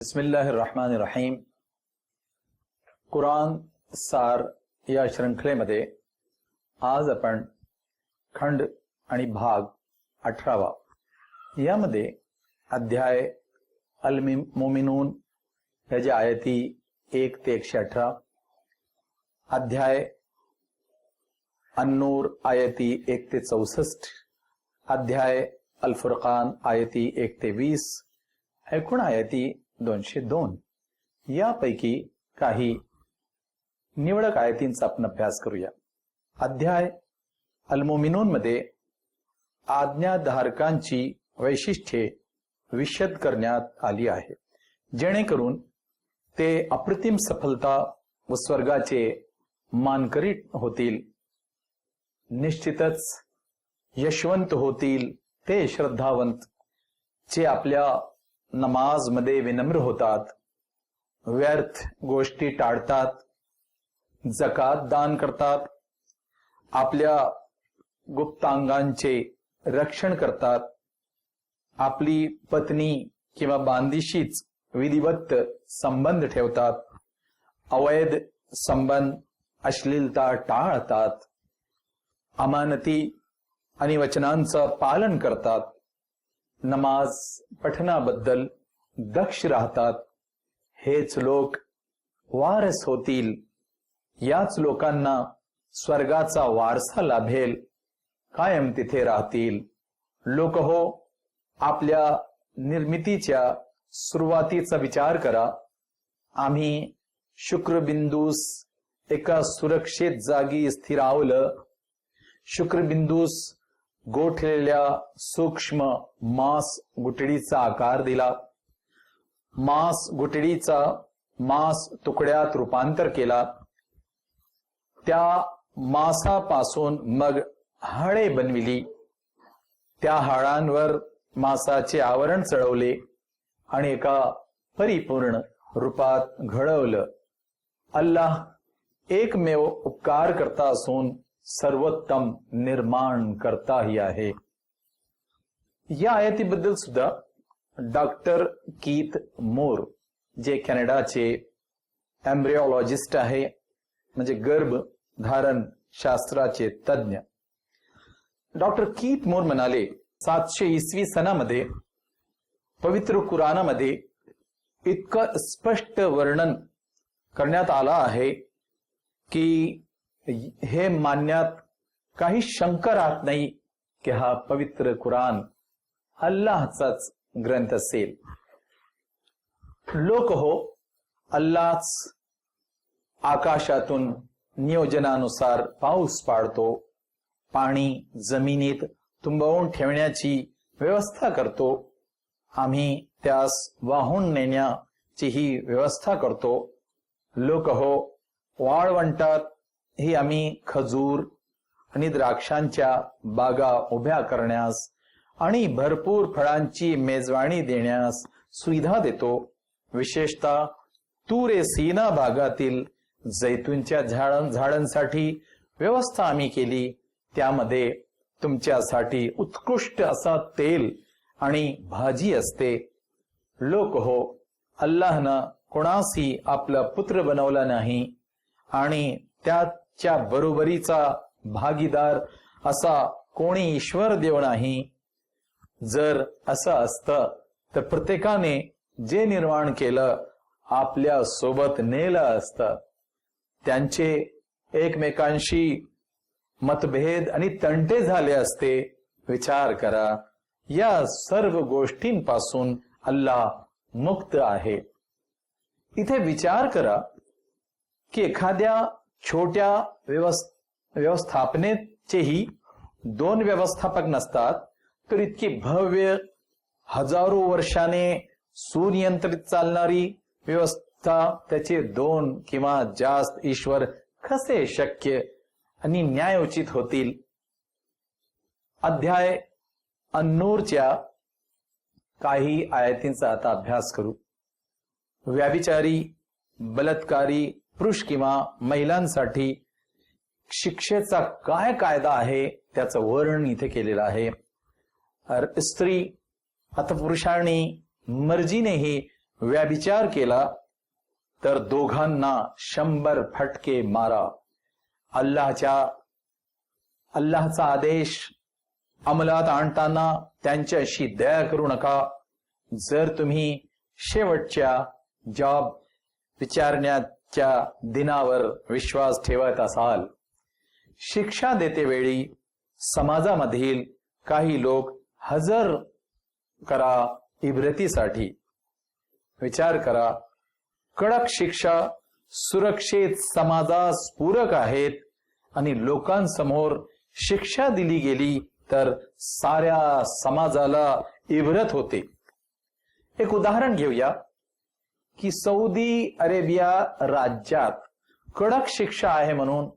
बिस्मिल्लाहिर्रहमानिर्रहीम. कुराण सार या श्रृंखलेमध्ये आज आपण खंड आणि भाग 18 यामध्ये अध्याय अल मोमिनून याच्या आयती 1 ते 118, अध्याय अन्नूर आयती 1 ते 64, अध्याय अल फुरकान आयती 1 ते 20, एकूण आयती 202 यापैकी काही निवडक आयतींचा आपण अभ्यास करूया. अध्याय अल मोमिनून मध्ये आज्ञाधारकांची वैशिष्ट्ये विशद करण्यात आली आहे, जेणेकरून ते अप्रतिम सफलता व स्वर्गाचे मानकरी होतील. निश्चितच यशवंत होतील ते श्रद्धावंत जे आपल्या नमाज मध्ये विनम्र होतात, व्यर्थ गोष्टी टाळतात, जकात दान करतात, आपल्या गुप्तांगांचे रक्षण करतात, आपली पत्नी किंवा बांदिशीच विधिवत संबंध ठेवतात, अवैध संबंध अश्लीलता टाळतात, अमानती आणि वचनांचं पालन करतात, नमाज पठणाबद्दल दक्ष राहतात. हेच लोक वारस होतील. याच लोकांना स्वर्गाचा वारसा लाभेल, कायम तिथे राहतील. लोक हो, आपल्या निर्मितीच्या सुरुवातीचा विचार करा. आम्ही शुक्रबिंदूस एका सुरक्षित जागी स्थिरावलं. शुक्रबिंदूस गोठलेल्या सूक्ष्म मांस गुठळीचा आकार दिला. मांस गुठळीचा मांस तुकड्यात रूपांतर केला. त्या मांसापासून मग हाडे बनविली. त्या हाडांवर मांसाचे आवरण चढवले आणि एका परिपूर्ण रूपात घडवलं. अल्लाह एकमेव उपकार करता असून सर्वोत्तम निर्माण करताही आहे. या आयतीबद्दल सुद्धा डॉक्टर कीथ मोर, जे कॅनडाचे एम्ब्रिओलॉजिस्ट आहे, म्हणजे गर्भधारण शास्त्राचे तज्ञ, डॉक्टर कीथ मोर म्हणाले, 700 इसवी सनामध्ये पवित्र कुराणामध्ये इतकं स्पष्ट वर्णन करण्यात आलं आहे की हे मानण्यात काही शंका राहत नाही की हा पवित्र कुराण अल्लाहचाच ग्रंथ असेल. लोक हो, अल्लाहच आकाशातून नियोजनानुसार पाऊस पाडतो, पाणी जमिनीत तुंबवून ठेवण्याची व्यवस्था करतो. आम्ही त्यास वाहून नेण्याचीही व्यवस्था करतो. लोक हो, वाळवंटात ही आम्ही खजूर आणि द्राक्षांच्या बागा उभ्या करण्यास आणि भरपूर फळांची मेजवानी देण्यास सुविधा देतो. विशेषतः तूरे सीना भागातील जैतूनच्या झाडांसाठी व्यवस्था आम्ही केली. त्यामध्ये तुमच्यासाठी उत्कृष्ट असा तेल आणि भाजी असते. लोक हो, अल्लाहनं कोणाशी आपला पुत्र बनवला नाही आणि त्याच्या बरोबरीचा भागीदार असा कोणी ईश्वर देव नाही. जर असं असतं तर प्रत्येकाने जे निर्माण केलं आपल्या सोबत नेलं असतं. त्यांचे एकमेकांशी मतभेद आणि तंटे झाले असते. विचार करा, या सर्व गोष्टींपासून अल्लाह मुक्त आहे. इथे विचार करा की एखाद्या छोट्या व्यवस्थापनेचेही 2 व्यवस्थापक नसतात, तर इतकी भव्य हजारो वर्षाने सुनियंत्रित चालणारी व्यवस्था, त्याचे 2 किंवा जास्त ईश्वर कसे शक्य आणि न्यायोचित होतील. अध्याय अन्नूरच्या काही आयतींचा आता अभ्यास करू. व्याभिचारी, बलात्कारी पुरुष किंवा महिलांसाठी शिक्षेचा काय कायदा आहे त्याचं वर्णन इथे केलेलं आहे. स्त्री आता पुरुषांनी मर्जीनेही व्यभिचार केला तर दोघांना 100 फटके मारा. अल्लाहचा आदेश अंमलात आणताना त्यांच्याशी दया करू नका. जर तुम्ही शेवटच्या जॉब विचारण्याच्या दिनावर विश्वास ठेवत असाल. शिक्षा देतेवेळी समाजामधील काही लोक हजर करा इब्रतीसाठी. विचार करा, कडक शिक्षा सुरक्षित समाजास पूरक आहेत आणि लोकांसमोर शिक्षा दिली गेली तर साऱ्या समाजाला इब्रत होते. एक उदाहरण घेऊया की सौदी अरेबिया राज्यात कडक शिक्षा आहे म्हणून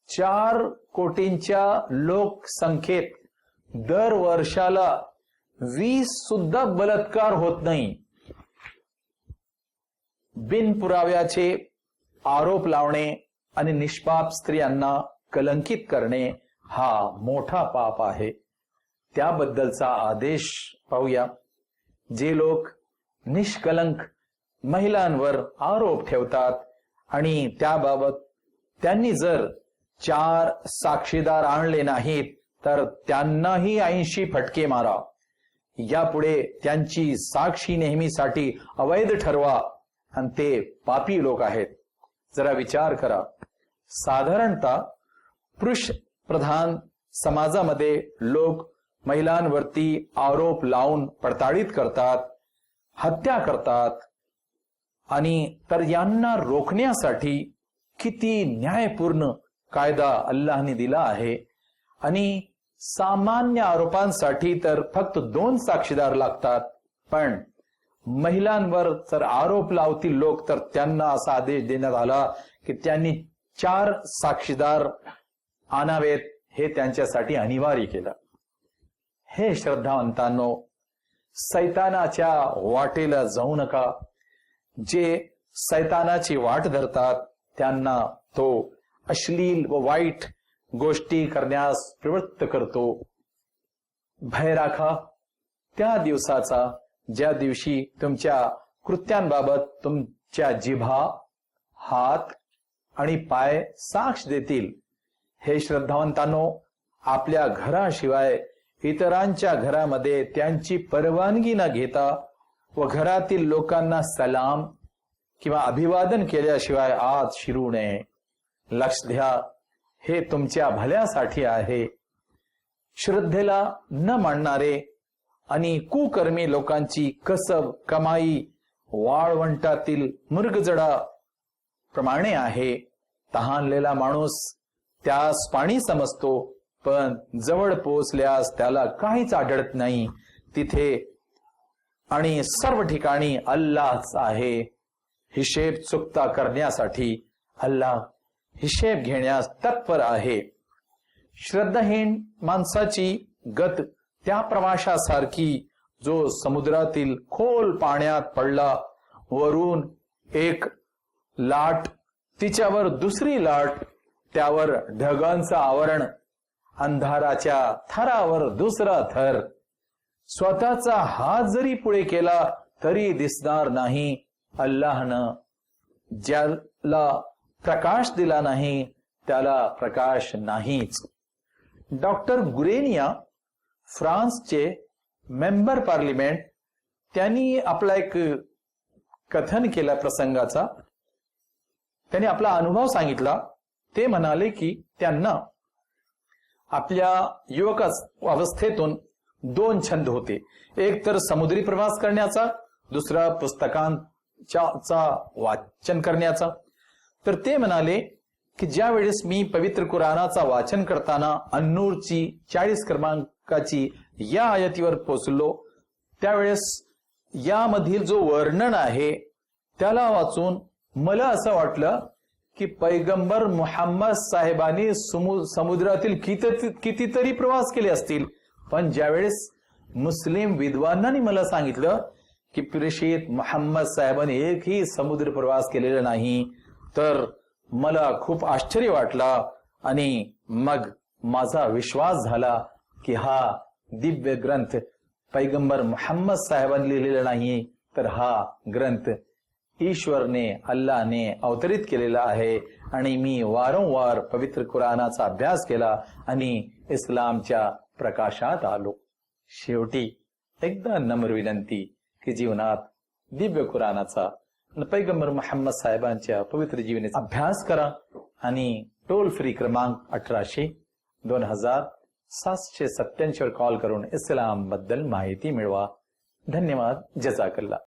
4 कोटींच्या लोकसंख्येत दर वर्षाला 20 सुद्धा बलात्कार होत नाही. बिनपुराव्याचे आरोप लावणे आणि निष्पाप स्त्रियांना कलंकित करणे हा मोठा पाप आहे. त्याबद्दलचा आदेश पाहूया. जे लोक निष्कलंक महिलांवर आरोप ठेवतात आणि त्याबाबत त्यांनी जर 4 साक्षीदार आणले नाहीत तर त्यांनाही 80 फटके मारा. यापुढे त्यांची साक्षी नेहमीसाठी अवैध ठरवा आणि ते पापी लोक आहेत. जरा विचार करा, साधारणतः पुरुष प्रधान समाजामध्ये लोक महिलांवरती आरोप लावून प्रताडित करतात, हत्या करतात आणि तर यांना रोखण्यासाठी किती न्यायपूर्ण कायदा अल्लाहने दिला आहे. आणि सामान्य आरोपांसाठी तर फक्त 2 साक्षीदार लागतात, पण महिलांवर जर आरोप लावतील लोक तर त्यांना असा आदेश देण्यात आला की त्यांनी 4 साक्षीदार आणावेत. हे त्यांच्यासाठी अनिवार्य केलं. हे श्रद्धावंतांनो, सैतानाच्या वाटेला जाऊ नका. जे सैतानाची वाट धरतात त्यांना तो अश्लील व वाईट गोष्टी करण्यास प्रवृत्त करतो. भय राखा त्या दिवसाचा ज्या दिवशी तुमच्या कृत्यांबाबत तुमच्या जिभा, हात आणि पाय साक्ष देतील. हे श्रद्धावंतांनो, आपल्या घराशिवाय इतरांच्या घरामध्ये त्यांची परवानगी न घेता व घरातील लोकांना सलाम किंवा अभिवादन केल्याशिवाय आत शिरू नये. लक्ष द्या, हे तुमच्या भल्यासाठी आहे. श्रद्धेला न मानणारे आणि कुकर्मी लोकांची कसब कमाई वाळवंटातील मृगजडा प्रमाणे आहे. तहानलेला माणूस त्यास पाणी समजतो, पण जवळ पोहोचल्यास त्याला काहीच आढळत नाही. तिथे आणि सर्व ठिकाणी अल्लाहच आहे. हिशेब चुकता करण्यासाठी अल्लाह हिशेब घेण्यास तत्पर आहे. श्रद्धाहीन माणसाची गत त्या प्रवाशासारखी जो समुद्रातील खोल पाण्यात पडला. वरून एक लाट, तिच्यावर दुसरी लाट, त्यावर ढगांचं आवरण, अंधाराच्या थरावर दुसरा थर. स्वतःचा हात जरी पुढे केला तरी दिसणार नाही. अल्लाहनं ज्याला प्रकाश दिला नाही त्याला प्रकाश नाहीच. डॉक्टर गुरेनिया, फ्रान्सचे मेंबर पार्लिमेंट, त्यांनी आपला एक कथन केला प्रसंगाचा. त्यांनी आपला अनुभव सांगितला. ते म्हणाले की त्यांना आपल्या युवक अवस्थेतून 2 छंद होते. एक तर समुद्री प्रवास करण्याचा, दुसरा पुस्तकांचा वाचन करण्याचा. तर ते म्हणाले की ज्या वेळेस मी पवित्र कुराणाचा वाचन करताना अन्नूरची 40 क्रमांकाची या आयतीवर पोचलो, त्यावेळेस यामधील जो वर्णन आहे त्याला वाचून मला असं वाटलं की पैगंबर मुहम्मद साहेबांनी समुद्रातील कितीतरी प्रवास केले असतील. पण ज्यावेळेस मुस्लिम विद्वानांनी मला सांगितलं की प्रेषित मुहम्मद साहेबांनी एकही समुद्र प्रवास केलेला नाही, तर मला खूप आश्चर्य वाटला आणि मग माझा विश्वास झाला की हा दिव्य ग्रंथ पैगंबर मुहम्मद साहेबांनी लिहिलेला नाही, तर हा ग्रंथ ईश्वरने अल्लाने अवतरित केलेला आहे आणि मी वारंवार पवित्र कुराणाचा अभ्यास केला आणि इस्लामच्या प्रकाशात आलो. शेवटी एकदा नम्र विनंती की जीवनात दिव्य कुराणाचा पैगंबर मुहम्मद साहेबांच्या पवित्र जीवनाचा अभ्यास करा आणि टोल फ्री क्रमांक 1800-2000-787 वर कॉल करून इस्लाम बद्दल माहिती मिळवा. धन्यवाद. जजाकल्ला.